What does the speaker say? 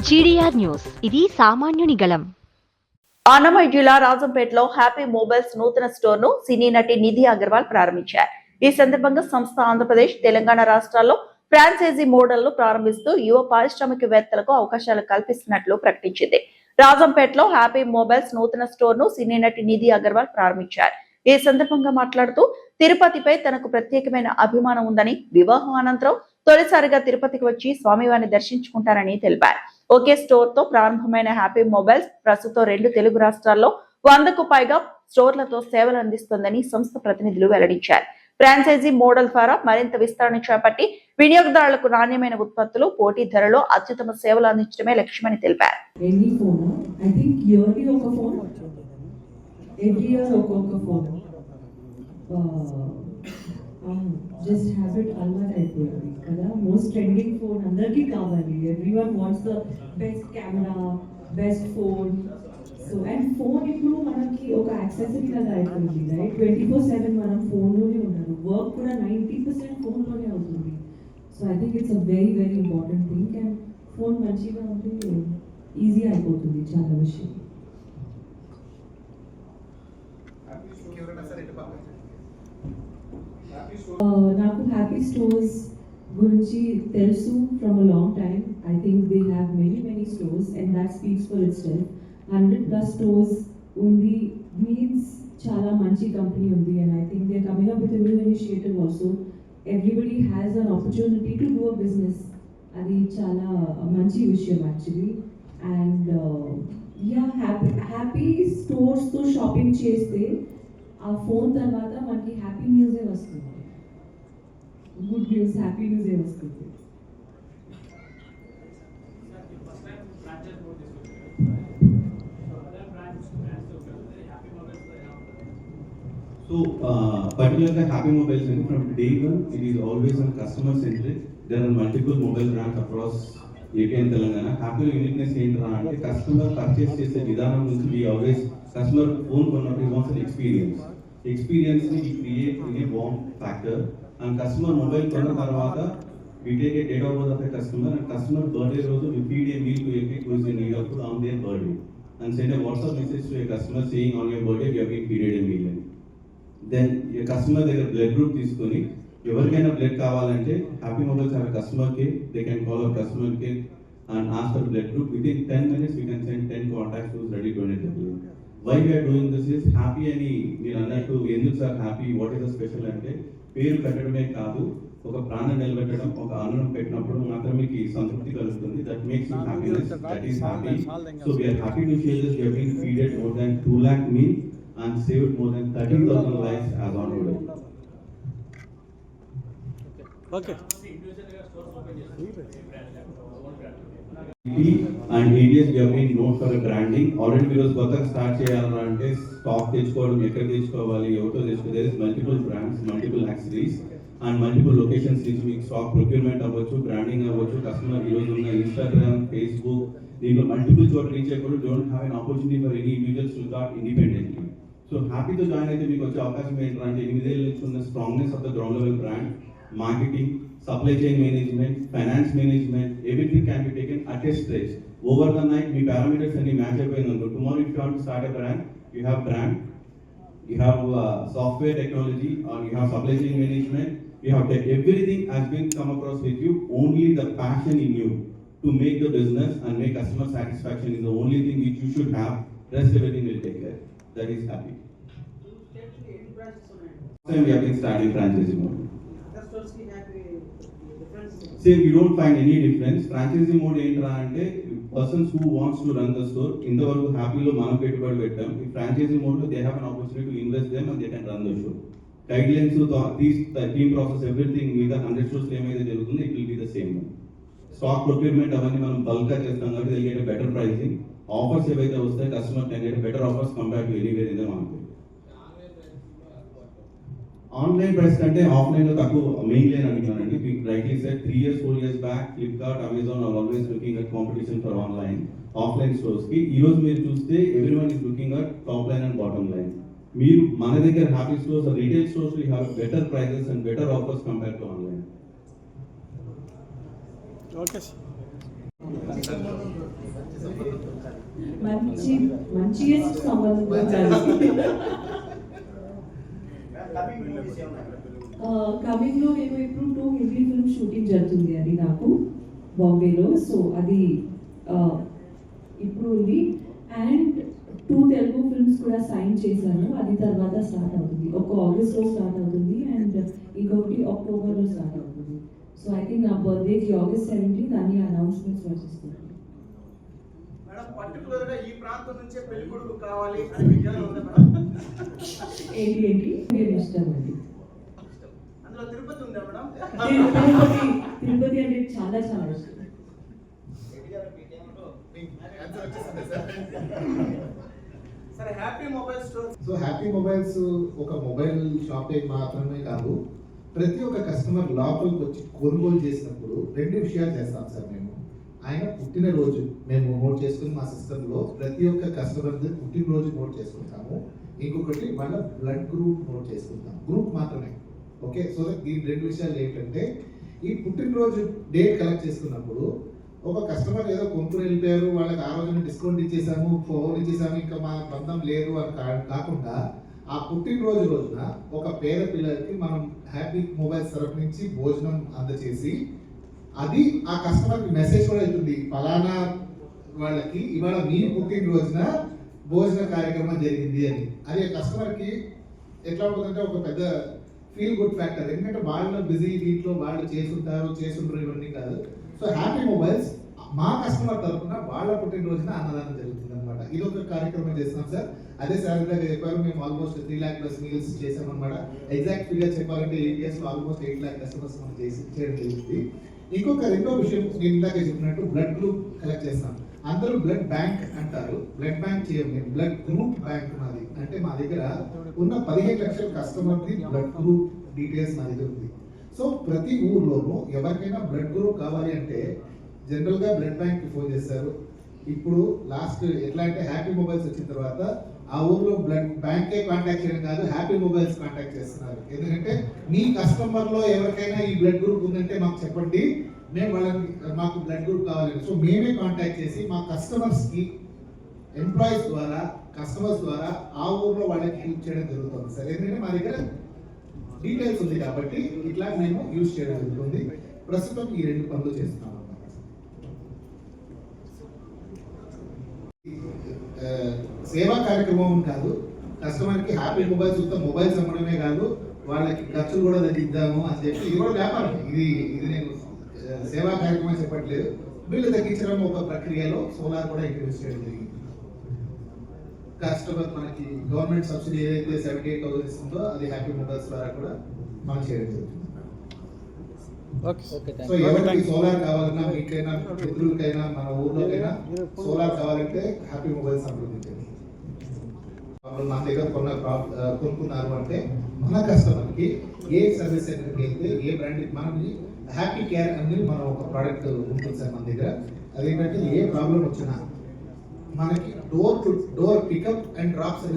GDR news, ఇది సామాన్యుని గళం. అన్నమయ్య జిల్లా రాజంపేటలో హ్యాపీ మొబైల్స్ నూతన స్టోర్ ను సినీ నటి నిధి అగర్వాల్ ప్రారంభించారు. ఈ సందర్భంగా సంస్థ ఆంధ్రప్రదేశ్, తెలంగాణ రాష్ట్రాల్లో ఫ్రాంచైజీ మోడల్ ను ప్రారంభిస్తూ యువ పారిశ్రామికవేత్తలకు అవకాశాలు కల్పిస్తున్నట్లు ప్రకటించింది. రాజంపేటలో హ్యాపీ మొబైల్స్ నూతన స్టోర్ ను సినీ నటి నిధి అగర్వాల్ ప్రారంభించారు. ఈ సందర్భంగా మాట్లాడుతూ తిరుపతిపై తనకు ప్రత్యేకమైన అభిమానం ఉందని, వివాహం అనంతరం తొలిసారిగా తిరుపతికి వచ్చి స్వామివారిని దర్శించుకుంటారని తెలిపారు. ఒకే స్టోర్ తో ప్రారంభమైన హ్యాపీ మొబైల్స్ ప్రస్తుతం 2 తెలుగు రాష్ట్రాల్లో 100కు పైగా స్టోర్లతో సేవలు అందిస్తోందని సంస్థ ప్రతినిధులు వెల్లడించారు. ఫ్రాంచైజీ మోడల్ ద్వారా మరింత విస్తరణ చేపట్టి వినియోగదారులకు నాణ్యమైన ఉత్పత్తులు, పోటీ ధరలో అత్యుత్తమ సేవలు అందించడమే లక్ష్యమని తెలిపారు. Just have it alma అయిపోయింది కదా. మోస్ట్ ట్రెండింగ్ ఫోన్ అందరికీ కావాలి. Everyone wants the best camera, best phone. So and phone ఇప్పుడు మనకి ఒక యాక్సెసరీ లాగా అయిపోయింది, రైట్? 24/7 మనం ఫోన్లోనే ఉన్నారు. వర్క్ కూడా 90% ఫోన్లోనే అవుతుంది. So I think it's a very very important thing. And phone మంచిగా ఉంటే ఈజీ అయిపోతుంది చాలా విషయం. నాకు హ్యాపీ స్టోర్స్ గురించి తెలుసు from a long time. I think they have many stores and that speaks for it self. 100+ stores ఉంది means చాలా మంచి కంపెనీ ఉంది. And I think they coming up with new initiative also. Everybody has an opportunity to do a business. అది చాలా మంచి విషయం actually. And happy స్టోర్స్తో shopping చేస్తే ఆ ఫోన్ తర్వాత మనకి హ్యాపీ న్యూసే వస్తుంది. గుడ్ న్యూస్, హ్యాపీ న్యూసే వస్తుంది. So, particularly Happy Mobiles, from day one, it is always on customer centric. There are multiple mobile brands across AP and Telangana. Happy uniqueness ఏంటంటే customer purchase చేసే విధానం నుంచి we always customer phone కొన్నప్పుడు wants an experience. Experience ni we create in a warm factor. And customer mobile కొన్న తర్వాత we take a date of birth of a customer and customer birthday రోజు we feed a meal to a kid who is in need of food on their birthday and send a WhatsApp message to a customer saying on your birthday you have been feeded a meal. Then a customer దగ్గర blood group తీసుకొని ఎవరికైనా blood కావాలంటే happy mobiles have a customer care. They can call our customer care and ask for blood group. Within 10 minutes we can send 10 contacts who is ready to donate the blood. Why we are doing this is happy అని మీరు అన్నట్టు ఎందుకు sir happy, what is the special అంటే పేరు పెట్టడమే కాదు, ఒక ప్రాణం నిలబెట్టడం, ఒక అన్నం పెట్టినప్పుడు మాత్రమే మీకు సంతృప్తి కలుగుతుంది. That makes you happiness, that is happy. So we are happy to share this. We have been feeded more than 2 lakh meal and saved more than 30,000 lives as on today. Okay. And ADS we have been known for a branding. Already we was కొత్తగా start చేయాలంటే stock తెచ్చుకోవడం, ఎక్కడ తెచ్చుకోవాలి, ఎవరితో తెచ్చుకోవాలి. there is multiple brands, multiple accessories and multiple locations నుంచి మీకు stock procurement అవ్వచ్చు, బ్రాండింగ్ అవ్వచ్చు. కస్టమర్ ఈ రోజు ఉన్న ఇన్స్టాగ్రామ్, ఫేస్బుక్ దీంట్లో మల్టిపుల్ చోట్ల రీచ్ అయ్యి don't have an opportunity for any individuals to start independently. So హ్యాపీతో జాయిన్ అయితే మీకు వచ్చే అవకాశం ఏంటంటే 8 ఏళ్ళ నుంచి ఉన్న strongness of the ground level brand, marketing, supply chain management, finance management, everything can be taken at a stretch. Over the night, we parameters and we match up in the tomorrow if you want to start a brand, you have brand, you have software technology, or you have supply chain management, you have everything has been come across with you. Only the passion in you to make the business and make customer satisfaction is the only thing which you should have. Rest everything will take care. That is happy. Same we have been starting franchising mode. Say we don't find any difference. Franchising mode ఏంట్రా అంటే persons who wants to run the store ఇంతవరకు హ్యాపీలో మనం పెట్టుబడి పెట్టాం. ఈ franchising mode లో they have an opportunity to invest them and they can run the show. Guidelines these team process everything మీద 100 stores ఏమైతే జరుగుతుందో it will be the same one. Stock procurement అవన్నీ మనం బల్క్ గా చేస్తాం కాబట్టి they get a better pricing. Offers ఏవైతే వస్తాయి customer can get better offers compared to anywhere in the market. Online price కంటే ఆఫ్లైన్ లో తక్కువ మెయిన్ లైన్ అడిగానండి. మీకు rightly set 3 years 4 years back Flipkart, Amazon are always looking at competition for online offline stores కి. ఈ రోజు మీరు చూస్తే everyone is looking at top line and bottom line. మీరు మన దగ్గర Happi stores retail stores you have better prices and better offers compare to online. Okay. మంచియెస్ట్ సంబంధం ఉండాలి. కమింగ్ లో నేను ఇప్పుడు 2 హిందీ ఫిల్మ్ షూటింగ్ జరుగుతుంది అది నాకు బాంబేలో. సో అది ఇప్పుడు ఉంది. అండ్ 2 తెలుగు ఫిల్మ్స్ కూడా సైన్ చేశాను. అది తర్వాత స్టార్ట్ అవుతుంది. ఒక ఆగస్ట్లో స్టార్ట్ అవుతుంది అండ్ ఇంకొకటి అక్టోబర్లో స్టార్ట్ అవుతుంది. సో ఐ థింక్ నా బర్త్డేకి August 17 దాని అనౌన్స్మెంట్స్ వచ్చేస్తుంది. మేడం పర్టికులర్ గా ఈ ప్రాంతం నుంచే పెళ్లి కొడుకు కావాలి అని విజ్ఞానం ఉందా మేడం? ఏంటి నేను ఇష్టం అండి. అందులో తిరుపతి ఉందా మేడం? తిరుపతి అంటే చాలా చాలా ఇష్టం. సరే happy mobile store. So happy mobiles ఒక మొబైల్ షాపే మాత్రమే కాదు, ప్రతి ఒక్క కస్టమర్ లోపలికి వచ్చి కొనుగోలు చేసినప్పుడు 2 విషయాలు చేస్తాం సార్. మేము ఆయన పుట్టినరోజు మేము నోట్ చేసుకుని మా సిస్టంలో ప్రతి ఒక్క కస్టమర్ పుట్టినరోజు నోట్ చేసుకుంటాము. ఇంకొకటి వాళ్ళ బ్లడ్ గ్రూప్ నోట్ చేసుకుంటాం, గ్రూప్ మాత్రమే. ఓకే, సో ఈ 2 విషయాలు ఏంటంటే ఈ పుట్టినరోజు డేట్ కలెక్ట్ చేసుకున్నప్పుడు ఒక కస్టమర్ ఏదో కొనుక్కుని వెళ్ళిపోయారు, వాళ్ళకి ఆ రోజున డిస్కౌంట్ ఇచ్చేసాము, ఫోన్ ఇచ్చేసాము, ఇంకా మా బంధం లేదు అని కాకుండా ఆ పుట్టినరోజు రోజున ఒక పేద పిల్లలకి మనం హ్యాపీ మొబైల్స్ తరఫు నుంచి భోజనం అందచేసి అది ఆ కస్టమర్కి మెసేజ్ కూడా వెళ్తుంది, ఫలానా వాళ్ళకి ఇవాళ మీ పుట్టినరోజున భోజన కార్యక్రమం జరిగింది అని. అది ఆ కస్టమర్కి ఎట్లా ఉంటుందంటే ఒక పెద్ద ఫీల్ గుడ్ ఫ్యాక్టర్. ఎందుకంటే వాళ్ళు బిజీ దీంట్లో వాళ్ళు చేసుంటారు ఇవన్నీ కాదు. సో హ్యాపీ మొబైల్స్ మా కస్టమర్ తరఫున వాళ్ళ పుట్టినరోజున అన్నదానం జరుగుతుంది అనమాట. ఇది ఒక కార్యక్రమం చేస్తున్నాం సార్. అదే సార్ దగ్గర చెప్పారు, మేము ఆల్మోస్ట్ 3 lakh plus మీల్స్ చేసామన్నమాట. ఎగ్జాక్ట్ ఫిగర్ చెప్పాలంటే 8 years లో ఆల్మోస్ట్ 8 lakh కస్టమర్స్ మనం చేయడం జరిగింది. ఇంకొక రెండో విషయం నేను ఇందాక చెప్పినట్టు బ్లడ్ గ్రూప్ కలెక్ట్ చేస్తాం. అందరూ బ్లడ్ బ్యాంక్ అంటారు, బ్లడ్ బ్యాంక్ చేయం, మేము బ్లడ్ గ్రూప్ బ్యాంక్ మాది. అంటే మా దగ్గర ఉన్న 15 లక్షల కస్టమర్ది బ్లడ్ గ్రూప్ డీటెయిల్స్ మా దగ్గర ఉంది. సో ప్రతి ఊర్లోనూ ఎవరికైనా బ్లడ్ గ్రూప్ కావాలి అంటే జనరల్గా బ్లడ్ బ్యాంక్కి ఫోన్ చేస్తారు. ఇప్పుడు లాస్ట్ ఎట్లా అంటే హ్యాపీ మొబైల్స్ వచ్చిన తర్వాత ఆ ఊర్లో బ్లడ్ బ్యాంకే కాంటాక్ట్ చేయడం కాదు, హ్యాపీ మొబైల్స్ కాంటాక్ట్ చేస్తున్నారు. ఎందుకంటే మీ కస్టమర్లో ఎవరికైనా ఈ బ్లడ్ గ్రూప్ ఉందంటే మాకు చెప్పండి, మేము వాళ్ళకి మాకు బ్లడ్ గ్రూప్ కావాలి. సో మేమే కాంటాక్ట్ చేసి మా కస్టమర్స్కి ఎంప్లాయీస్ ద్వారా కస్టమర్స్ ద్వారా ఆ ఊర్లో వాళ్ళకి హెల్ప్ చేయడం జరుగుతుంది సార్. ఎందుకంటే మా దగ్గర డీటెయిల్స్ ఉంది కాబట్టి ఇట్లా మేము యూజ్ చేయడం జరుగుతుంది. ప్రస్తుతం ఈ 2 పనులు చేస్తున్నాం. సేవా కార్యక్రమం కాదు, కస్టమర్కి హ్యాపీ మొబైల్స్ ఉత్త మొబైల్స్ అమ్మడమే కాదు, వాళ్ళకి ఖర్చులు కూడా తగ్గిద్దాము అని చెప్పి ఇది కూడా వ్యాపారం. ఇది నేను సేవా కార్యక్రమం చెప్పట్లేదు. బిల్లు తగ్గించడం ఒక ప్రక్రియలో సోలార్ కూడా ఇంట్రడ్యూస్ చేయడం జరిగింది. కస్టమర్ మనకి గవర్నమెంట్ సబ్సిడీ ఏదైతే 78,000 ఇస్తుందో అది హ్యాపీ మొబైల్స్ ద్వారా కూడా మనం చేయడం జరుగుతుంది. సో ఎవరికి సోలార్ కావాలన్నా, మీకైనా మిత్రులకైనా మన ఊర్లోకైనా సోలార్ కావాలంటే హ్యాపీ మొబైల్స్ సంప్రదించండి. మన దగ్గర కొనుక్కున్నారు అంటే మన కస్టమర్కి ఏ సర్వీస్ సెంటర్కి వెళ్తే ఏ బ్రాండ్ మనకి హ్యాపీ కేర్ అనేది మనం ఒక ప్రోడక్ట్ ఉంటుంది సార్ మన దగ్గర. అదేంటంటే ఏ ప్రాబ్లం వచ్చినా మనకి door to door pickup and drop service